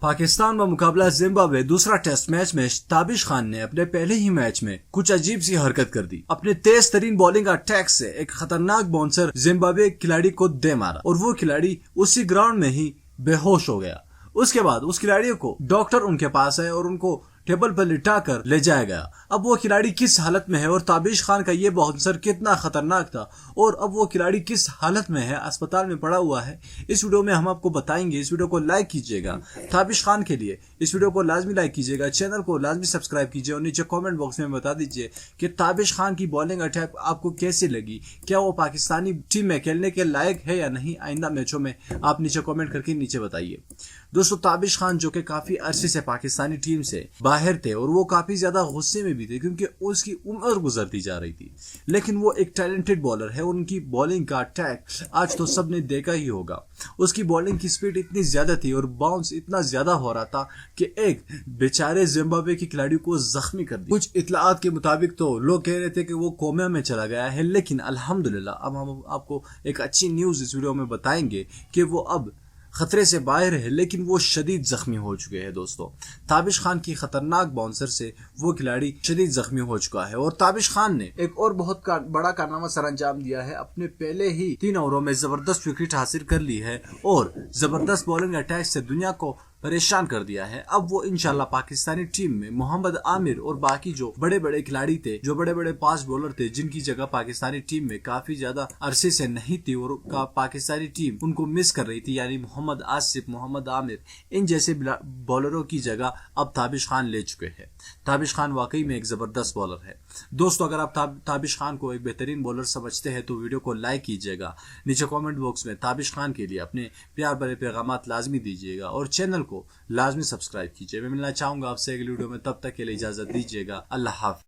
पाकिस्तान का मुकाबला जिम्बाब्वे दूसरा टेस्ट मैच में ताबिश खान ने अपने पहले ही मैच में कुछ अजीब सी हरकत कर दी। अपने तेज तरीन बॉलिंग अटैक से एक खतरनाक बाउंसर जिम्बाब्वे खिलाड़ी को दे मारा और वो खिलाड़ी उसी ग्राउंड में ही बेहोश हो गया। उसके बाद उस खिलाड़ी को डॉक्टर उनके पास है और उनको टेबल पर लिटा कर ले जाया गया। अब वो खिलाड़ी किस हालत में है और ताबिश खान का ये बाउंसर कितना खतरनाक था और अब वो खिलाड़ी किस हालत में है, अस्पताल में पड़ा हुआ है, इस वीडियो में हम आपको बताएंगे। इस वीडियो को लाइक कीजिएगा ताबिश खान के लिए, इस वीडियो को लाजमी लाइक कीजिएगा, चैनल को लाजमी सब्सक्राइब कीजिए और नीचे कमेंट बॉक्स में बता दीजिए कि ताबिश खान की बॉलिंग अटैक आपको कैसी लगी, क्या वो पाकिस्तानी टीम में खेलने के लायक है या नहीं आइंदा मैचों में। आप नीचे कमेंट करके नीचे बताइए। दोस्तों, ताबिश खान जो कि काफी अरसे से पाकिस्तानी टीम से बाहर थे और वो काफी ज्यादा गुस्से में भी थे क्योंकि उसकी उम्र गुजरती जा रही थी, लेकिन वो एक टैलेंटेड बॉलर है। उनकी बॉलिंग का अटैक आज तो सबने देखा ही होगा। उसकी बॉलिंग की स्पीड इतनी ज्यादा थी और बाउंस इतना ज्यादा हो रहा था कि एक बेचारे जिम्बाब्वे के खिलाड़ी को जख्मी कर दिया। कुछ इतलात के मुताबिक तो लोग कह रहे थे कि वो कोमा में चला गया है, लेकिन अल्हम्दुलिल्लाह अब हम आपको एक अच्छी न्यूज इस वीडियो में बताएंगे कि वो अब खतरे से बाहर है, लेकिन वो शदीद जख्मी हो चुके हैं। दोस्तों, ताबिश खान की खतरनाक बाउंसर से वो खिलाड़ी शदीद जख्मी हो चुका है और ताबिश खान ने एक और बहुत बड़ा कारनामा सर अंजाम दिया है। अपने पहले ही 3 ओवरों में जबरदस्त विकेट हासिल कर ली है और जबरदस्त बॉलिंग अटैक से दुनिया को परेशान कर दिया है। अब वो इंशाल्लाह पाकिस्तानी टीम में मोहम्मद आमिर और बाकी जो बड़े बड़े खिलाड़ी थे, जो बड़े बड़े फास्ट बॉलर थे, जिनकी जगह पाकिस्तानी टीम में काफी ज्यादा अरसे से नहीं थी और पाकिस्तानी टीम उनको मिस कर रही थी, यानी मोहम्मद आसिफ, मोहम्मद आमिर, इन जैसे बॉलरों की जगह अब ताबिश खान ले चुके हैं। ताबिश खान वाकई में एक जबरदस्त बॉलर है। दोस्तों, अगर आप ताबिश खान को एक बेहतरीन बॉलर समझते हैं तो वीडियो को लाइक कीजिएगा, नीचे कमेंट बॉक्स में ताबिश खान के लिए अपने प्यार भरे पैगामात लाजमी दीजिएगा और चैनल को लाजमी सब्सक्राइब कीजिए। मैं मिलना चाहूंगा आपसे अगली वीडियो में, तब तक के लिए इजाजत दीजिएगा। अल्लाह हाफ़िज़।